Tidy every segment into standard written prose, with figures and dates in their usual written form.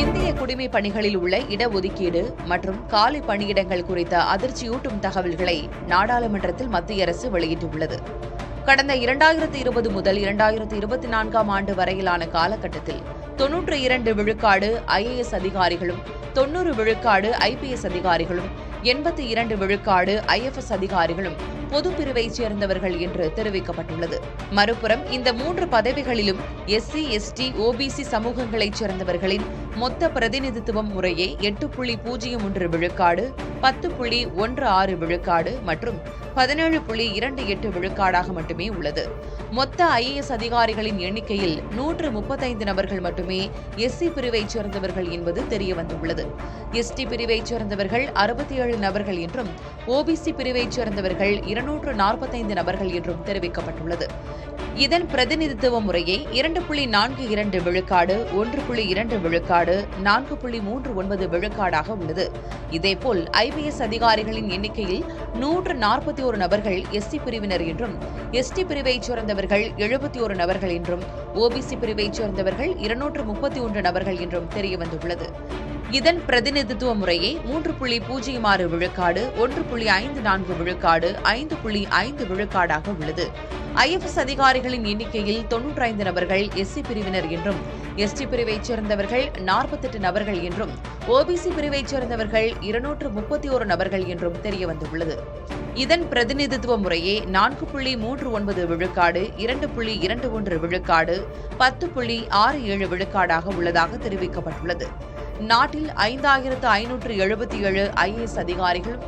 இந்திய குடிமைப் பணிகளில் உள்ள இடஒதுக்கீடு மற்றும் காலி பணியிடங்கள் குறித்த அதிர்ச்சியூட்டும் தகவல்களை நாடாளுமன்றத்தில் மத்திய அரசு வெளியிட்டுள்ளது. கடந்த 2020 முதல் 2024 ஆண்டு வரையிலான காலகட்டத்தில் 92 விழுக்காடு IAS அதிகாரிகளும் 90 விழுக்காடு IPS அதிகாரிகளும் 82 விழுக்காடு IFS அதிகாரிகளும் பொதுப்பிரிவைச் சேர்ந்தவர்கள் என்று தெரிவிக்கப்பட்டுள்ளது. மறுபுறம் இந்த 3 பதவிகளிலும் SC, ST, OBC சமூகங்களைச் சேர்ந்தவர்களின் மொத்த பிரதிநிதித்துவம் முறையே 8.01 விழுக்காடு, 10.16 விழுக்காடு மற்றும் 17.28 விழுக்காடாக மட்டுமே உள்ளது. மொத்த IAS அதிகாரிகளின் எண்ணிக்கையில் 135 நபர்கள் மட்டுமே SC பிரிவைச் சேர்ந்தவர்கள் என்பது தெரியவந்துள்ளது. ST பிரிவைச் சேர்ந்தவர்கள் 67 நபர்கள் என்றும் OBC பிரிவைச் சேர்ந்தவர்கள் 245 நபர்கள் என்றும் தெரிவிக்கப்பட்டுள்ளது. இதன் பிரதிநிதித்துவ முறையே 2.42 விழுக்காடு, 1.2 விழுக்காடு, 4.39 விழுக்காடாக உள்ளது. இதேபோல் IPS அதிகாரிகளின் எண்ணிக்கையில் 141 நபர்கள் SC பிரிவினர் என்றும், ST பிரிவைச் சேர்ந்தவர்கள் 71 நபர்கள் என்றும், OBC பிரிவைச் சேர்ந்தவர்கள் 231 நபர்கள் என்றும் தெரியவந்துள்ளது. இதன் பிரதிநிதித்துவ முறையே 3.06 விழுக்காடு, 1.54 விழுக்காடு, 5.5 விழுக்காடாக உள்ளது. IFS அதிகாரிகளின் எண்ணிக்கையில் 95 நபர்கள் SC பிரிவினர் என்றும், ST பிரிவைச் சேர்ந்தவர்கள் 48 நபர்கள் என்றும், OBC பிரிவைச் சேர்ந்தவர்கள் 231 நபர்கள் என்றும் தெரியவந்துள்ளது. இதன் பிரதிநிதித்துவ முறையே 4.39 விழுக்காடு, 2.21 விழுக்காடு, 10.67 விழுக்காடாக உள்ளதாக தெரிவிக்கப்பட்டுள்ளது. நாட்டில் 5577 IAS அதிகாரிகளும்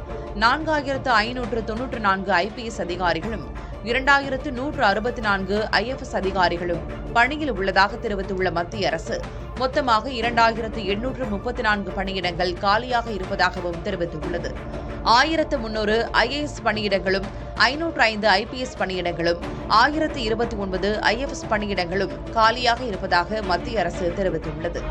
4594 IPS அதிகாரிகளும் 2164 IFS அதிகாரிகளும் பணியில் உள்ளதாக தெரிவித்துள்ள மத்திய அரசு மொத்தமாக 2834 பணியிடங்கள் காலியாக இருப்பதாகவும் தெரிவித்துள்ளது. 1300 IAS பணியிடங்களும் 505 IPS பணியிடங்களும் 1029 IFS பணியிடங்களும் காலியாக இருப்பதாக மத்திய அரசு தெரிவித்துள்ளது.